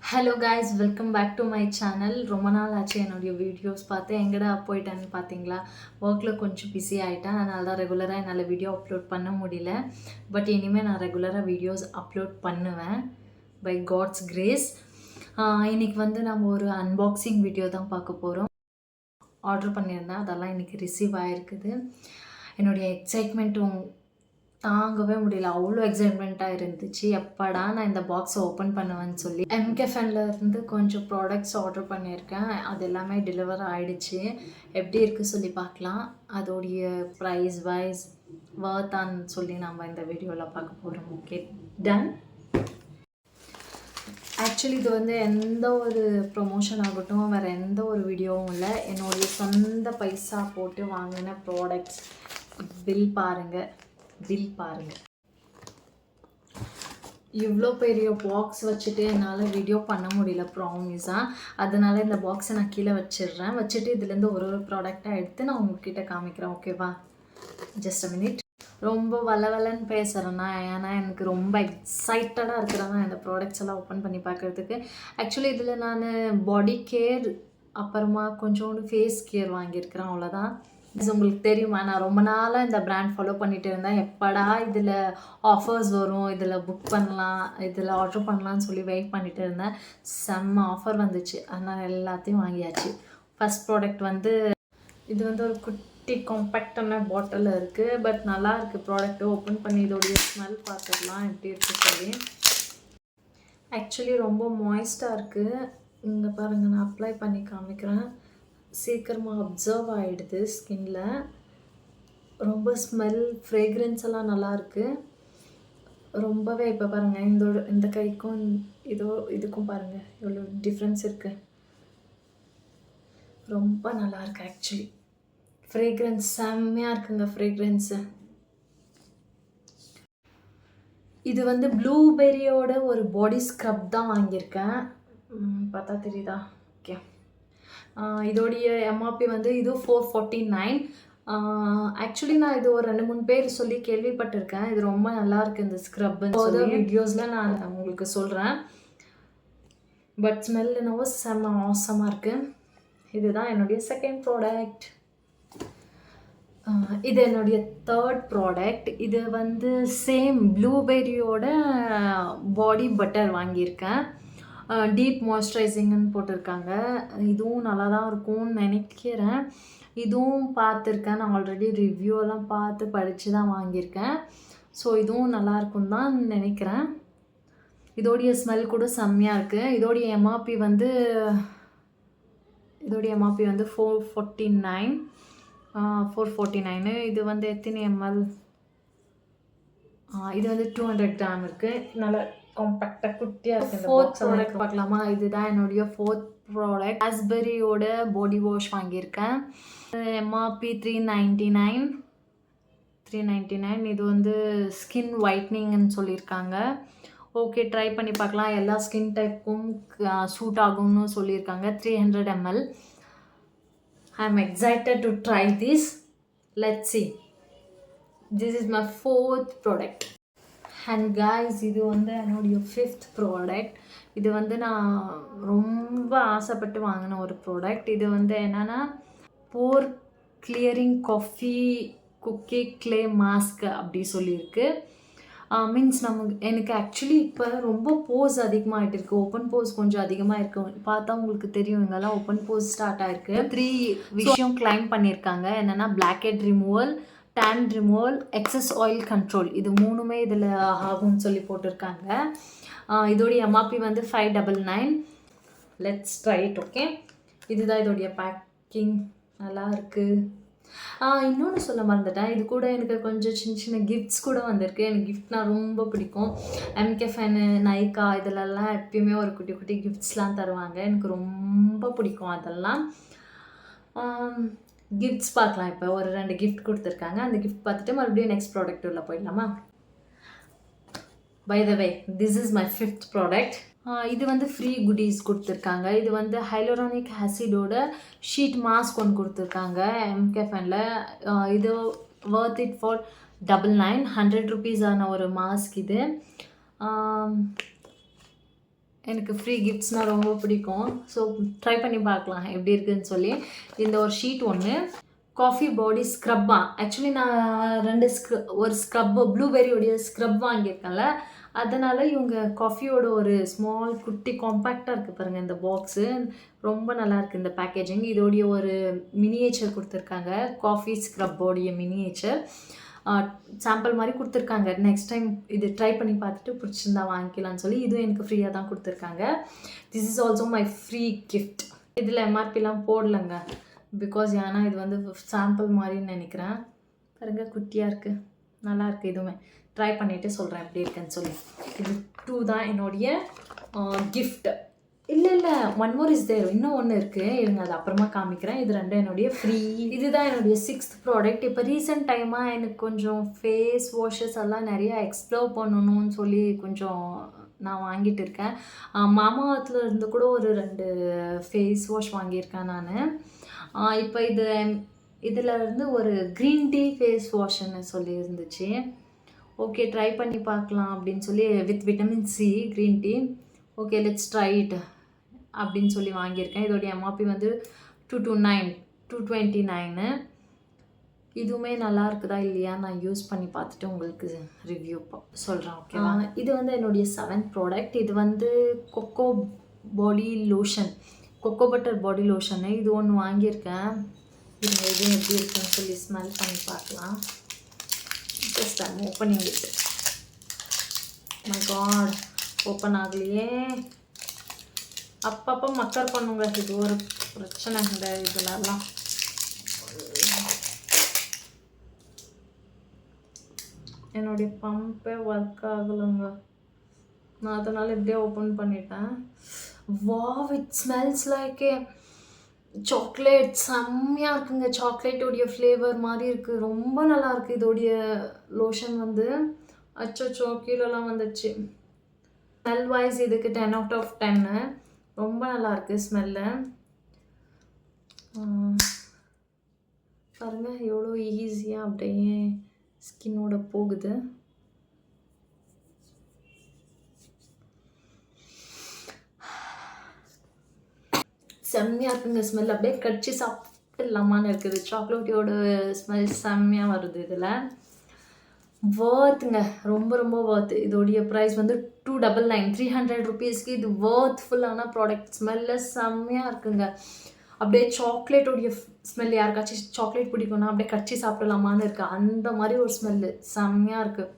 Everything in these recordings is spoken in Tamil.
Hello guys, welcome back to my channel. ரொம்ப நாள் ஆச்சு என்னுடைய வீடியோஸ் பார்த்து. எங்கடா போயிட்டேன்னு பார்த்தீங்களா? ஒர்க்கில் கொஞ்சம் பிஸி ஆகிட்டேன். அதனால தான் ரெகுலராக என்னால் வீடியோ அப்லோட் பண்ண முடியல. பட் இனிமேல் நான் ரெகுலராக வீடியோஸ் அப்லோட் பண்ணுவேன் பை காட்ஸ் கிரேஸ். இன்றைக்கி வந்து நம்ம ஒரு அன்பாக்சிங் வீடியோ தான் பார்க்க போகிறோம். ஆர்டர் பண்ணியிருந்தேன், அதெல்லாம் இன்றைக்கி ரிசீவ் ஆகிருக்குது. என்னுடைய எக்ஸைட்மெண்ட்டும் தாங்கவே முடியல. அவ்வளோ எக்ஸைட்மெண்ட்டாக இருந்துச்சு. எப்படா நான் இந்த பாக்ஸை ஓப்பன் பண்ணுவேன்னு சொல்லி. இருந்து கொஞ்சம் ப்ராடக்ட்ஸ் ஆர்டர் பண்ணியிருக்கேன். அது எல்லாமே டெலிவர் ஆகிடுச்சு. எப்படி இருக்குது சொல்லி பார்க்கலாம். அதோடைய ப்ரைஸ் வைஸ் வர்த்தான்னு சொல்லி நம்ம இந்த வீடியோவில் பார்க்க போகிறோம். Okay, ton. ஆக்சுவலி இது வந்து எந்த ஒரு ப்ரொமோஷன் ஆகட்டும், வேறு எந்த ஒரு வீடியோவும் இல்லை. என்னுடைய சொந்த பைசா போட்டு வாங்கின ப்ராடக்ட்ஸ். பில் பாருங்கள். இவ்வளோ பெரிய பாக்ஸ் வச்சுட்டு என்னால் வீடியோ பண்ண முடியல ப்ராமிஸாக. அதனால் இந்த பாக்ஸை நான் கீழே வச்சுட்டு இதுலேருந்து ஒரு ப்ராடக்டாக எடுத்து நான் உங்ககிட்ட காமிக்கிறேன். ஓகேவா? Just a minute. ரொம்ப வளவலன்னு பேசுகிறேன்னா, ஏன்னா எனக்கு ரொம்ப எக்ஸைட்டடாக இருக்கிறேன்னா இந்த ப்ராடக்ட்ஸ் எல்லாம் ஓப்பன் பண்ணி பார்க்குறதுக்கு. ஆக்சுவலி இதில் நான் பாடி கேர், அப்புறமா கொஞ்சோண்டு ஃபேஸ் கேர் வாங்கியிருக்கிறேன், அவ்வளோதான். இது உங்களுக்கு தெரியுமா, நான் ரொம்ப நாளாக இந்த பிராண்ட் ஃபாலோ பண்ணிகிட்டு இருந்தேன். எப்படா இதில் ஆஃபர்ஸ் வரும், இதில் புக் பண்ணலாம், இதில் ஆர்டர் பண்ணலான்னு சொல்லி வெயிட் பண்ணிகிட்டு இருந்தேன். செம்ம ஆஃபர் வந்துச்சு, அதனால் எல்லாத்தையும் வாங்கியாச்சு. ஃபஸ்ட் ப்ராடக்ட் வந்து இது வந்து ஒரு குட்டி காம்பேக்டான பாட்டில் இருக்குது. பட் நல்லா இருக்குது ப்ராடக்ட்டு. ஓப்பன் பண்ணி இதோடைய ஸ்மெல் பார்த்துடலாம் எப்படி இருக்குது சொல்லி. ஆக்சுவலி ரொம்ப மாய்ஸ்டாக இருக்குது. இங்கே பாருங்கள், நான் அப்ளை பண்ணி காமிக்கிறேன். சீக்கிரமாக அப்சர்வ் ஆகிடுது ஸ்கின்ல. ரொம்ப ஸ்மெல், ஃப்ரேக்ரன்ஸ் எல்லாம் நல்லாயிருக்கு ரொம்பவே. இப்போ பாருங்கள், இந்த கைக்கும் இதுக்கும் பாருங்கள் எவ்வளோ டிஃப்ரென்ஸ் இருக்குது. ரொம்ப நல்லாயிருக்கு. ஆக்சுவலி ஃப்ரேக்ரன்ஸ் செம்மையாக இருக்குங்க. ஃப்ரேக்ரன்ஸு இது வந்து ப்ளூபெரியோட ஒரு பாடி ஸ்க்ரப் தான் வாங்கியிருக்கேன். பார்த்தா தெரியுதா? ஓகே. இதோடைய எம்ஆர்பி வந்து இது 449. ஆக்சுவலி நான் இது ஒரு 2-3 பேர் சொல்லி கேள்விப்பட்டிருக்கேன். இது ரொம்ப நல்லாயிருக்கு இந்த ஸ்க்ரப்புன்னு சொல்லி. வீடியோஸில் நான் உங்களுக்கு சொல்கிறேன். பட் ஸ்மெல் என்னவோ செம்ம ஆசமாக இருக்குது. இதுதான் என்னுடைய செகண்ட் ப்ராடக்ட். இது என்னுடைய தேர்ட் ப்ராடக்ட். இது வந்து சேம் ப்ளூபெரியோட பாடி பட்டர் வாங்கியிருக்கேன். டீப் மாய்ஸ்சரைசிங்னு போட்டிருக்காங்க. இதுவும் நல்லா தான் இருக்கும்னு நினைக்கிறேன். இதுவும் பார்த்துருக்கேன். நான் ஆல்ரெடி ரிவ்யூலாம் பார்த்து படித்து தான் வாங்கியிருக்கேன். ஸோ இதுவும் நல்லாயிருக்கும் தான் நினைக்கிறேன். இதோடைய ஸ்மெல் கூட செம்மையாக இருக்குது. இதோடைய எம்ஆர்பி வந்து 449. இது வந்து எத்தனை எம்எல்? இது வந்து 200 கிராம் இருக்குது. நல்லா காம்பேக்டாக குட்டியாக இருக்குது. இந்த ஃபோர்த் ப்ராடக்ட் பார்க்கலாமா? இதுதான் என்னுடைய ஃபோர்த் ப்ராடக்ட். ராஸ்பெரியோட பாடி வாஷ் வாங்கியிருக்கேன். எம்ஆர்பி 399. இது வந்து ஸ்கின் ஒயிட்னிங்னு சொல்லியிருக்காங்க. ஓகே, ட்ரை பண்ணி பார்க்கலாம். எல்லா ஸ்கின் டைப்புக்கும் சூட் ஆகும்னு சொல்லியிருக்காங்க. 300 ml. I am excited to try this. Let's see. This is my fourth product. And guys, இது வந்து என்னுடைய ஃபிஃப்த் ப்ராடக்ட். இது வந்து நான் ரொம்ப ஆசைப்பட்டு வாங்கின ஒரு ப்ராடக்ட். இது வந்து என்னென்னா pore clearing coffee cookie clay mask அப்படி சொல்லியிருக்கு. மீன்ஸ் எனக்கு ஆக்சுவலி இப்போ ரொம்ப போஸ் அதிகமாகிட்டு இருக்குது. ஓப்பன் போஸ் கொஞ்சம் அதிகமாக இருக்குது. பார்த்தா உங்களுக்கு தெரியும், இங்கெல்லாம் ஓப்பன் போஸ் ஸ்டார்ட் ஆகிருக்கு. 3 விஷயம் கிளைம் பண்ணியிருக்காங்க. என்னென்னா blackhead removal, tan removal, excess oil control. இது 3மே இதில் ஆகும்னு சொல்லி போட்டிருக்காங்க. இதோடைய எம்ஆர்பி வந்து 599. Let's try it. ஓகே, இதுதான் இதோடைய பேக்கிங். நல்லா இருக்குது. இன்னொன்று சொல்ல மறந்துட்டேன். இது கூட எனக்கு கொஞ்சம் சின்ன சின்ன கிஃப்ட்ஸ் கூட வந்திருக்கு. எனக்கு கிஃப்ட்னா ரொம்ப பிடிக்கும். எம்கே ஃபேனு, நைக்கா இதிலெல்லாம் எப்பயுமே ஒரு குட்டி குட்டி கிஃப்ட்ஸ்லாம் தருவாங்க. எனக்கு ரொம்ப பிடிக்கும் அதெல்லாம். கிஃப்ட்ஸ் பார்க்கலாம். இப்போ ஒரு 2 கிஃப்ட் கொடுத்துருக்காங்க. அந்த கிஃப்ட் பார்த்துட்டு மறுபடியும் நெக்ஸ்ட் ப்ராடக்ட் உள்ள போயிடலாமா? By the way, this is my fifth product. இது வந்து ஃப்ரீ குடீஸ் கொடுத்துருக்காங்க. இது வந்து ஹைலோரானிக் ஆசிடோட ஷீட் மாஸ்க் ஒன்று கொடுத்துருக்காங்க எம்கே ஃபேனில். இது வர்த் இட் ஃபார் 99. 100 rupees ஆன ஒரு மாஸ்க் இது. எனக்கு ஃப்ரீ கிஃப்ட்ஸ்னால் ரொம்ப பிடிக்கும். ஸோ ட்ரை பண்ணி பார்க்கலாம் எப்படி இருக்குதுன்னு சொல்லி. இந்த ஒரு ஷீட் ஒன்று காஃபி பாடி ஸ்க்ரப்பா. ஆக்சுவலி நான் 2 ஒரு ஸ்க்ரப்பு ப்ளூபெர்ரியோடைய ஸ்க்ரப் வாங்கியிருக்கேன்ல, அதனால் இவங்க காஃபியோட ஒரு ஸ்மால் குட்டி காம்பேக்டாக இருக்குது பாருங்கள் இந்த பாக்ஸு. ரொம்ப நல்லாயிருக்கு இந்த பேக்கேஜிங். இதோடைய ஒரு மினியேச்சர் கொடுத்துருக்காங்க, காஃபி ஸ்க்ரப்போடைய மினியேச்சர் சாம்பிள் மாதிரி கொடுத்துருக்காங்க. நெக்ஸ்ட் டைம் இது ட்ரை பண்ணி பார்த்துட்டு பிடிச்சிருந்தா வாங்கிக்கலாம்னு சொல்லி இதுவும் எனக்கு ஃப்ரீயாக தான் கொடுத்துருக்காங்க. This is also my free gift. இதில் எம்ஆர்பிலாம் போடலைங்க, பிகாஸ் ஏன்னா இது வந்து சாம்பிள் மாதிரின்னு நினைக்கிறேன். பாருங்க குட்டியாக இருக்குது, நல்லாயிருக்கு. இதுவுமே ட்ரை பண்ணிவிட்டு சொல்கிறேன் எப்படி இருக்குன்னு சொல்லி. இது 2 தான் என்னுடைய கிஃப்ட். இல்லை ஒன் மோர் இஸ் தேர், இன்னும் ஒன்று இருக்குது, இருங்க அது அப்புறமா காமிக்கிறேன். இது 2 என்னுடைய ஃப்ரீ. இதுதான் என்னுடைய 6th ப்ராடக்ட். இப்போ ரீசெண்ட் டைமாக எனக்கு கொஞ்சம் ஃபேஸ் வாஷஸ் எல்லாம் நிறையா எக்ஸ்ப்ளோர் பண்ணணும்னு சொல்லி கொஞ்சம் நான் வாங்கிட்டு இருக்கேன். மாமாவத்தில் இருந்து கூட ஒரு 2 ஃபேஸ் வாஷ் வாங்கியிருக்கேன் நான். இப்போ இதில் இருந்து ஒரு க்ரீன் டீ ஃபேஸ் வாஷ்ன்னு சொல்லி இருந்துச்சு. ஓகே ட்ரை பண்ணி பார்க்கலாம் அப்படின்னு சொல்லி, with vitamin C green tea. Okay let's try it அப்படின்னு சொல்லி வாங்கியிருக்கேன். இதோடைய எம்ஆர்பி வந்து 229. இதுவுமே நல்லா இருக்குதா இல்லையா நான் யூஸ் பண்ணி பார்த்துட்டு உங்களுக்கு ரிவ்யூ சொல்கிறேன். ஓகேவா? இது வந்து என்னுடைய 7th ப்ராடக்ட். இது வந்து cocoa body lotion, cocoa butter body lotion. இது ஒன்று வாங்கியிருக்கேன். இது எப்படி இருக்குன்னு சொல்லி ஸ்மெல் பண்ணி பார்க்கலாம். Just I'm opening it. My god, open ஆகலையே. அப்பப்போ மக்கர் பண்ணுங்க, இது ஒரு பிரச்சனை இந்த இதுலலாம். என்னுடைய பம்பே ஒர்க் ஆகலைங்க, நான் அதனால் இப்படியே ஓப்பன் பண்ணிட்டேன். Wow, it smells like A chocolate. செம்மையாக இருக்குங்க, சாக்லேட்டோடைய ஃப்ளேவர் மாதிரி இருக்குது, ரொம்ப நல்லாயிருக்கு. இதோடைய லோஷன் வந்து அச்சோ கீழெல்லாம் வந்துடுச்சு. ஸ்மெல் வைஸ் இதுக்கு 10 out of 10. ரொம்ப நல்லாயிருக்கு ஸ்மெல்லு. பாருங்கள் எவ்வளோ ஈஸியாக அப்படியே ஸ்கின்னோட போகுது. செம்மையாக இருக்குங்க ஸ்மெல். அப்படியே கடிச்சு சாப்பிட்டுலாமான்னு இருக்குது. சாக்லேட்டோட ஸ்மெல் செம்மையாக வருது இதில். வர்த்துங்க, ரொம்ப வர்த்து. இதோடைய ப்ரைஸ் வந்து 299, 300 rupeesக்கு இது வர்த்ஃபுல்லான ப்ராடக்ட். ஸ்மெல்ல செம்மையாக இருக்குங்க. அப்படியே சாக்லேட்டோடைய ஸ்மெல், யாருக்காச்சும் சாக்லேட் பிடிக்கும்னா அப்படியே கடிச்சு சாப்பிடலாமான்னு இருக்குது, அந்த மாதிரி ஒரு ஸ்மெல்லு செம்மையாக இருக்குது.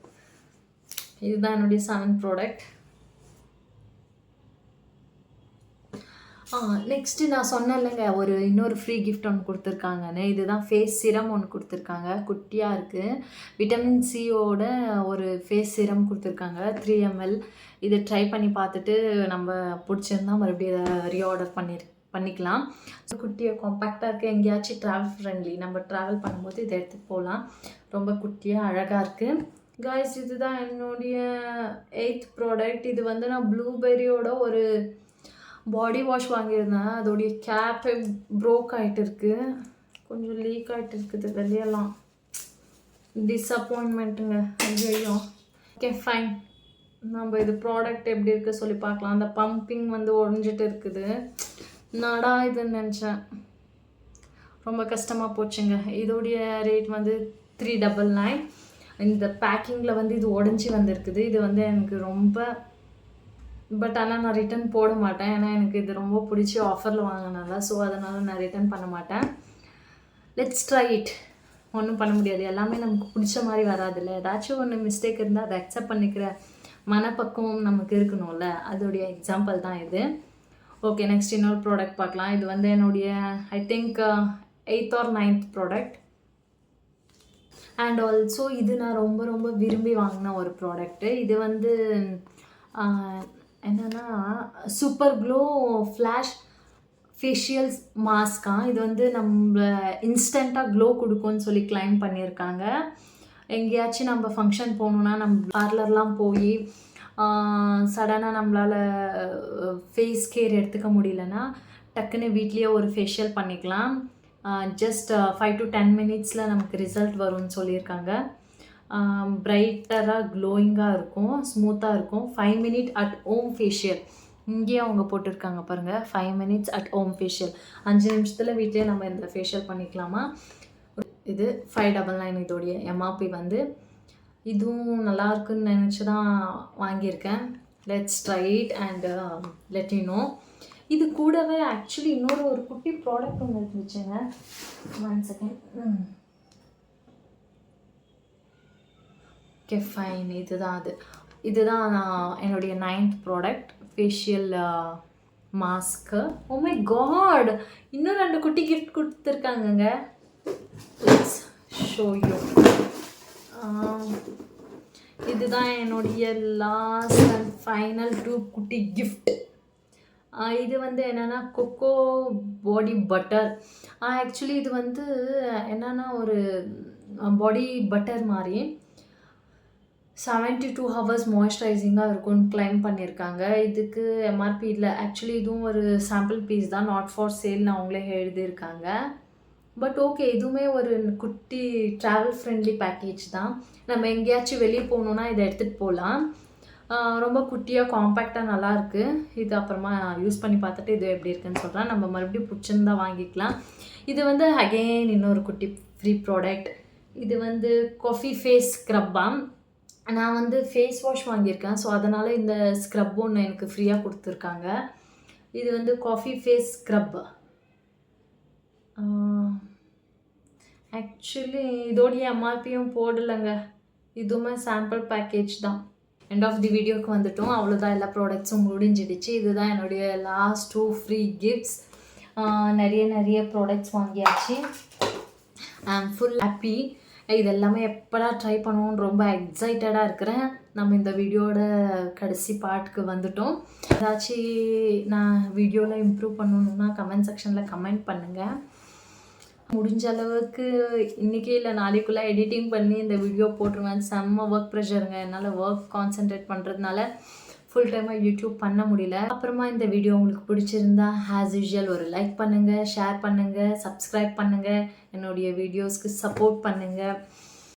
இதுதான் என்னுடைய 7th ப்ராடக்ட். நெக்ஸ்ட்டு நான் சொன்னேன் இல்லைங்க, இன்னொரு ஃப்ரீ கிஃப்ட் ஒன்று கொடுத்துருக்காங்கன்னு. இதுதான் ஃபேஸ் சிரம் ஒன்று கொடுத்துருக்காங்க, குட்டியாக இருக்குது. விட்டமின் சியோட ஒரு ஃபேஸ் சிரம் கொடுத்துருக்காங்க, 3 ml. இதை ட்ரை பண்ணி பார்த்துட்டு நம்ம பிடிச்சிருந்தா மறுபடியும் இதை ரீஆர்டர் பண்ணிக்கலாம். குட்டியாக காம்பேக்டாக இருக்குது, எங்கேயாச்சும் ட்ராவல் ஃப்ரெண்ட்லி, நம்ம ட்ராவல் பண்ணும்போது இதை எடுத்துகிட்டு போகலாம். ரொம்ப குட்டியாக அழகாக இருக்குது. காய்ஸ், இதுதான் என்னுடைய 8th ப்ராடக்ட். இது வந்து நான் ப்ளூபெர்ரியோட ஒரு பாடி வாஷ் வாங்கியிருந்தேன். அதோடைய கேப்பே ப்ரோக் ஆகிட்டு இருக்குது, கொஞ்சம் லீக் ஆகிட்டு இருக்குது வெளியெல்லாம். டிஸப்பாயின்மெண்ட்டுங்க. ஐயோ. ஓகே ஃபைன், நம்ம இது ப்ராடக்ட் எப்படி இருக்குது சொல்லி பார்க்கலாம். அந்த பம்பிங் வந்து உடஞ்சிட்டு இருக்குது. நடா இதுன்னு நினச்சேன், ரொம்ப கஷ்டமாக போச்சுங்க. இதோடைய ரேட் வந்து 399. இந்த பேக்கிங்கில் வந்து இது உடஞ்சி வந்திருக்குது. இது வந்து எனக்கு ரொம்ப, பட் ஆனால் நான் ரிட்டன் போட மாட்டேன், ஏன்னா எனக்கு இது ரொம்ப பிடிச்சி ஆஃபரில் வாங்கினால. ஸோ அதனால் நான் ரிட்டன் பண்ண மாட்டேன். Let's try it. ஒன்றும் பண்ண முடியாது, எல்லாமே நமக்கு பிடிச்ச மாதிரி வராதில்ல. ஏதாச்சும் ஒன்று மிஸ்டேக் இருந்தால் அதை அக்செப்ட் பண்ணிக்கிற மனப்பக்குவம் நமக்கு இருக்கணும்ல, அதோடைய எக்ஸாம்பிள் தான் இது. ஓகே, நெக்ஸ்ட் இன்னொரு ப்ராடக்ட் பார்க்கலாம். இது வந்து என்னுடைய I think 8th or 9th product. And also இது நான் ரொம்ப விரும்பி வாங்கின ஒரு ப்ராடக்ட்டு. இது வந்து என்னென்னா சூப்பர் க்ளோ ஃப்ளாஷ் ஃபேஷியல் மாஸ்க்கா. இது வந்து நம்ம இன்ஸ்டண்ட்டாக க்ளோ கொடுக்கும்னு சொல்லி கிளைம் பண்ணியிருக்காங்க. எங்கேயாச்சும் நம்ம ஃபங்க்ஷன் போகணுன்னா, நம்ம பார்லர்லாம் போய் சடனாக நம்மளால் ஃபேஸ் கேர் எடுத்துக்க முடியலன்னா டக்குன்னு வீட்லேயே ஒரு ஃபேஷியல் பண்ணிக்கலாம். ஜஸ்ட் 5 to 10 minutesல நமக்கு ரிசல்ட் வரும்னு சொல்லியிருக்காங்க. பிரைட்டராக க்ளோயிங்காக இருக்கும், ஸ்மூத்தாக இருக்கும். 5 minute at home ஃபேஷியல். இங்கேயே அவங்க போட்டிருக்காங்க பாருங்கள், 5 minutes at home ஃபேஷியல். 5 நிமிஷத்தில் வீட்டிலே நம்ம இந்த ஃபேஷியல் பண்ணிக்கலாமா. இது 599 இதோடைய எம்ஆர்பி வந்து. இதுவும் நல்லா இருக்குன்னு நினச்சி தான் வாங்கியிருக்கேன். Let's try it and let you know. இது கூடவே ஆக்சுவலி ஒரு குட்டி ப்ராடக்ட் ஒன்று இருந்துச்சுங்க. 1 செகண்ட். Okay fine. இதுதான் நான் என்னுடைய 9th product, facial mask. Oh my god, இன்னும் 2 குட்டி கிஃப்ட் கொடுத்துருக்காங்கங்க. Let's show you. இதுதான் என்னுடைய லாஸ்ட் அண்ட் ஃபைனல் 2 குட்டி கிஃப்ட். இது வந்து என்னென்னா கொக்கோ பாடி பட்டர். ஆக்சுவலி இது வந்து என்னென்னா ஒரு பாடி பட்டர் மாதிரி 72 hours மாய்ஸ்சரைசிங்காக இருக்கும்னு கிளைம் பண்ணியிருக்காங்க. இதுக்கு எம்ஆர்பி இல்லை. ஆக்சுவலி இதுவும் ஒரு சாம்பிள் பீஸ் தான், நாட் ஃபார் சேல்னு அவங்களே எழுதியிருக்காங்க. பட் ஓகே, இதுவுமே ஒரு குட்டி ட்ராவல் ஃப்ரெண்ட்லி பேக்கேஜ் தான். நம்ம எங்கேயாச்சும் வெளியே போகணுன்னா இதை எடுத்துகிட்டு போகலாம். ரொம்ப குட்டியாக காம்பேக்டாக நல்லாயிருக்கு. இது அப்புறமா யூஸ் பண்ணி பார்த்துட்டு இது எப்படி இருக்குன்னு சொல்கிறேன். நம்ம மறுபடியும் பிடிச்சிருந்தா வாங்கிக்கலாம். இது வந்து அகெயின் இன்னொரு குட்டி ஃப்ரீ ப்ராடக்ட். இது வந்து காஃபி ஃபேஸ் ஸ்க்ரப்பாம். நான் வந்து ஃபேஸ் வாஷ் வாங்கியிருக்கேன். ஸோ அதனால் இந்த ஸ்க்ரப் ஒன்று எனக்கு ஃப்ரீயாக கொடுத்துருக்காங்க. இது வந்து காஃபி ஃபேஸ் ஸ்க்ரப். ஆக்சுவலி இதோடைய எம்ஆர்பியும் போடலைங்க. இதுவுமே சாம்பிள் பேக்கேஜ் தான். எண்ட் ஆஃப் தி வீடியோக்கு வந்துட்டோம். அவ்வளோதான், எல்லா ப்ராடக்ட்ஸும் முடிஞ்சிடுச்சு. இதுதான் என்னுடைய லாஸ்ட் 2 ஃப்ரீ கிஃப்ட்ஸ். நிறைய ப்ராடக்ட்ஸ் வாங்கியாச்சு. ஐ ஆம் ஃபுல் ஹாப்பி. இது எல்லாமே எப்படா ட்ரை பண்ணுவோன்னு ரொம்ப எக்ஸைட்டடாக இருக்கிறேன். நம்ம இந்த வீடியோட கடைசி பார்ட்டுக்கு வந்துட்டோம். ஏதாச்சும் நான் வீடியோவில் இம்ப்ரூவ் பண்ணணுன்னா கமெண்ட் செக்ஷனில் கமெண்ட் பண்ணுங்கள். முடிஞ்ச அளவுக்கு இன்றைக்கி இல்லை நாளைக்குள்ளே எடிட்டிங் பண்ணி இந்த வீடியோ போட்டுருவேன். செம்ம ஒர்க் ப்ரெஷருங்க. என்னால் ஒர்க் கான்சென்ட்ரேட் பண்ணுறதுனால ஃபுல் டைமாக யூடியூப் பண்ண முடியல. அப்புறமா இந்த வீடியோ உங்களுக்கு பிடிச்சிருந்தா ஆஸ் யூஷுவல் ஒரு லைக் பண்ணுங்கள், ஷேர் பண்ணுங்கள், சப்ஸ்கிரைப் பண்ணுங்கள், என்னுடைய வீடியோஸ்க்கு சப்போர்ட் பண்ணுங்கள்.